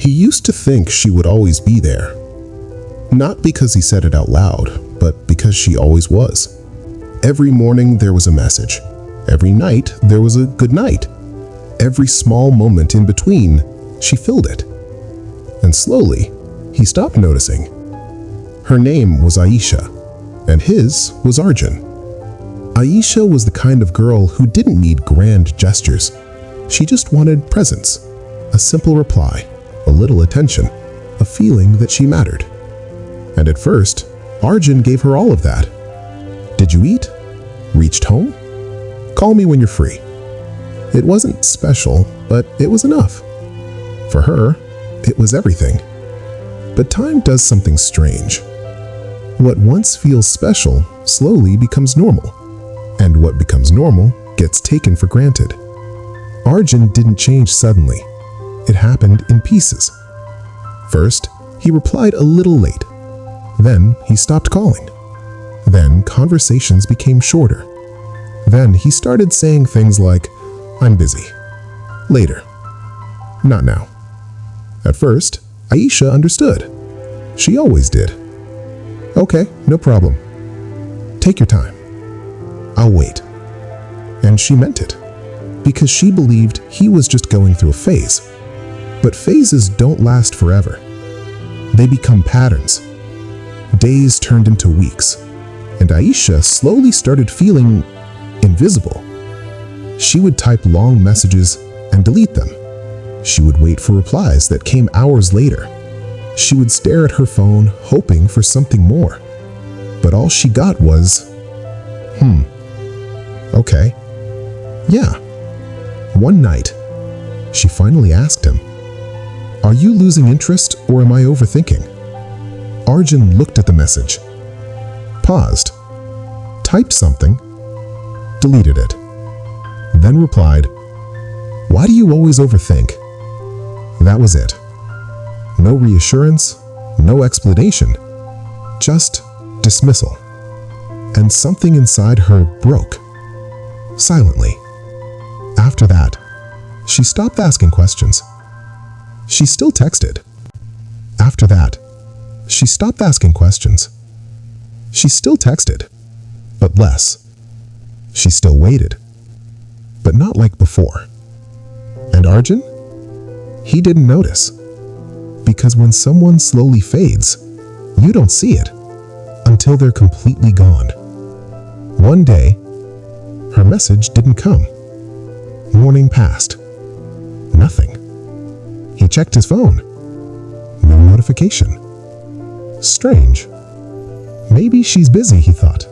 He used to think she would always be there. Not because he said it out loud, but because she always was. Every morning there was a message. Every night there was a good night. Every small moment in between, she filled it. And slowly, he stopped noticing. Her name was Aisha, and his was Arjun. Aisha was the kind of girl who didn't need grand gestures. She just wanted presence, a simple reply, a little attention, a feeling that she mattered. And at first, Arjun gave her all of that. Did you eat? Reached home? Call me when you're free. It wasn't special, but it was enough. For her, it was everything. But time does something strange. What once feels special slowly becomes normal, and what becomes normal gets taken for granted. Arjun didn't change suddenly. It happened in pieces. First, he replied a little late. Then he stopped calling. Then conversations became shorter. Then he started saying things like, "I'm busy. Later. Not now." At first, Aisha understood. She always did. "Okay, no problem. Take your time. I'll wait." And she meant it, because she believed he was just going through a phase. But phases don't last forever. They become patterns. Days turned into weeks, and Aisha slowly started feeling invisible. She would type long messages and delete them. She would wait for replies that came hours later. She would stare at her phone, hoping for something more. But all she got was, okay. Yeah. One night, she finally asked him, "Are you losing interest or am I overthinking?" Arjun looked at the message, paused, typed something, deleted it, then replied, "Why do you always overthink?" That was it. No reassurance, no explanation, just dismissal. And something inside her broke, silently. After that, she stopped asking questions. She still texted. After that, she stopped asking questions. She still texted, but less. She still waited, but not like before. And Arjun? He didn't notice. Because when someone slowly fades, you don't see it until they're completely gone. One day, her message didn't come. Morning passed. Nothing. He checked his phone. No notification. Strange. Maybe she's busy, he thought.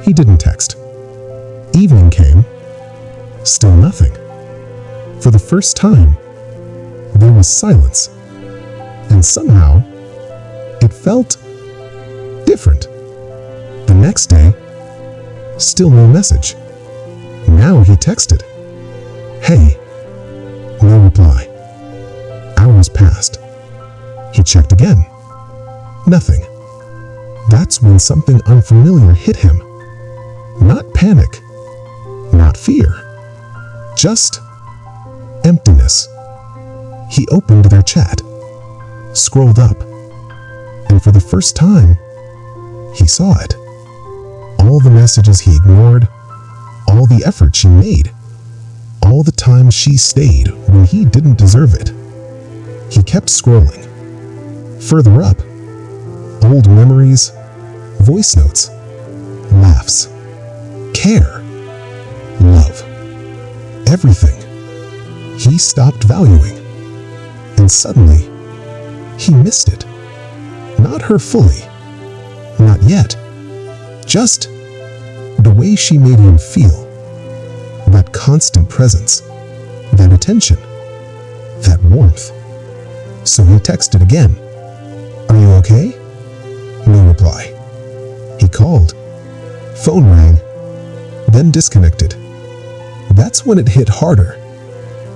He didn't text. Evening came. Still nothing. For the first time, there was silence. And somehow, it felt different. The next day, still no message. Now he texted, "Hey." No reply. Hours passed. He checked again. Nothing. That's when something unfamiliar hit him. Not panic, not fear, just emptiness. He opened their chat, scrolled up, and for the first time, he saw it. All the messages he ignored, all the effort she made, all the time she stayed when he didn't deserve it. He kept scrolling. Further up, old memories, voice notes, laughs, care, love, everything. He stopped valuing, and suddenly, he missed it. Not her fully, not yet, just the way she made him feel. That constant presence, that attention, that warmth. So he texted again. "Are you okay?" No reply. He called. Phone rang, then disconnected. That's when it hit harder.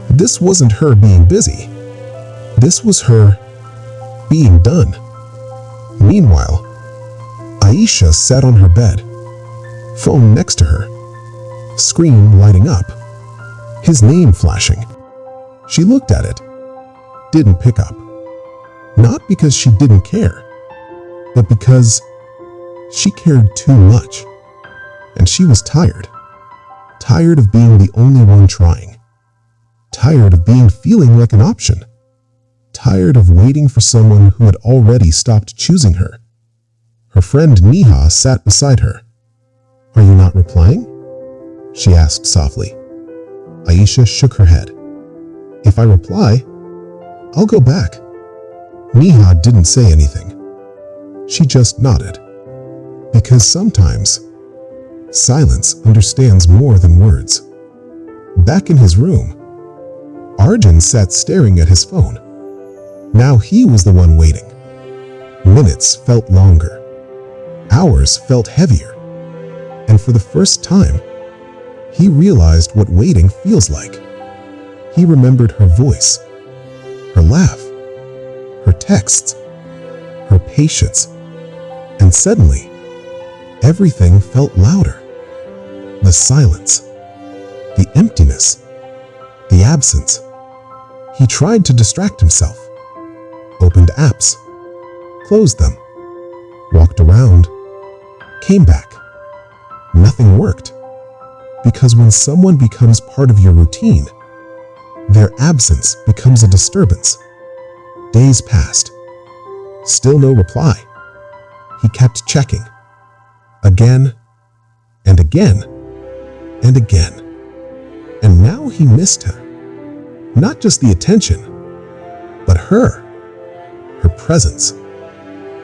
This wasn't her being busy. This was her being done. Meanwhile, Aisha sat on her bed, phone next to her, screen lighting up, his name flashing. She looked at it. didn't pick up. Not because she didn't care, but because she cared too much. And she was tired. Tired of being the only one trying. Tired of being feeling like an option. Tired of waiting for someone who had already stopped choosing her. Her friend Neha sat beside her. "Are you not replying?" she asked softly. Aisha shook her head. "If I reply, I'll go back." Neha didn't say anything. She just nodded. Because sometimes, silence understands more than words. Back in his room, Arjun sat staring at his phone. Now he was the one waiting. Minutes felt longer. Hours felt heavier. And for the first time, he realized what waiting feels like. He remembered her voice, her laugh, her texts, her patience. And suddenly, everything felt louder. The silence, the emptiness, the absence. He tried to distract himself. Opened apps, closed them, walked around, came back. Nothing worked. Because when someone becomes part of your routine, their absence becomes a disturbance. Days passed. Still no reply. He kept checking. Again, and again, and again. And now he missed her. Not just the attention, but her presence,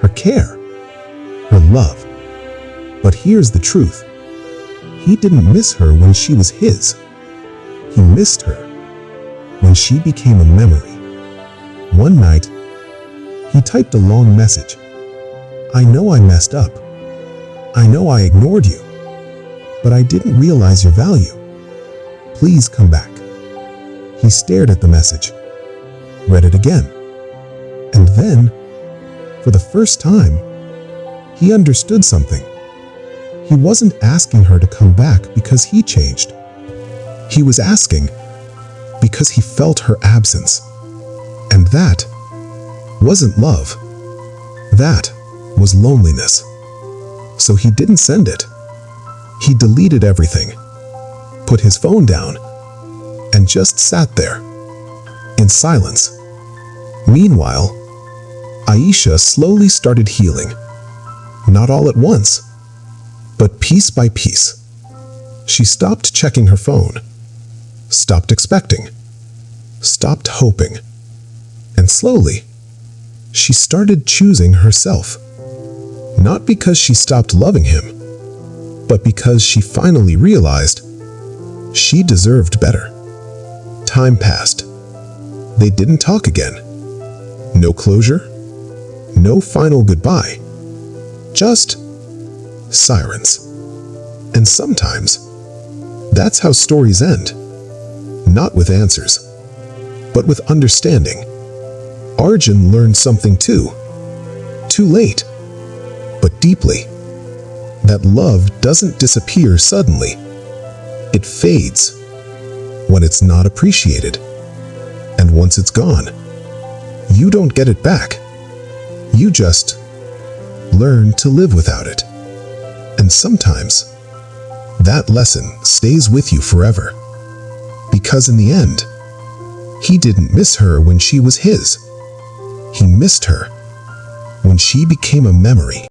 her care, her love. But here's the truth. He didn't miss her when she was his. He missed her when she became a memory. One night, he typed a long message. "I know I messed up. I know I ignored you, but I didn't realize your value. Please come back." He stared at the message, read it again, and then, for the first time, he understood something. He wasn't asking her to come back because he changed. He was asking because he felt her absence. And that wasn't love. That was loneliness. So he didn't send it. He deleted everything, put his phone down, and just sat there, in silence. Meanwhile, Aisha slowly started healing. Not all at once, but piece by piece. She stopped checking her phone, stopped expecting, stopped hoping, and slowly, she started choosing herself. Not because she stopped loving him, but because she finally realized she deserved better. Time passed. They didn't talk again. No closure, no final goodbye. Just silence. And sometimes, that's how stories end. Not with answers, but with understanding. Arjun learned something too. Too late, but deeply. That love doesn't disappear suddenly. It fades when it's not appreciated. And once it's gone, you don't get it back. You just learn to live without it. And sometimes, that lesson stays with you forever. Because in the end, he didn't miss her when she was his. He missed her when she became a memory.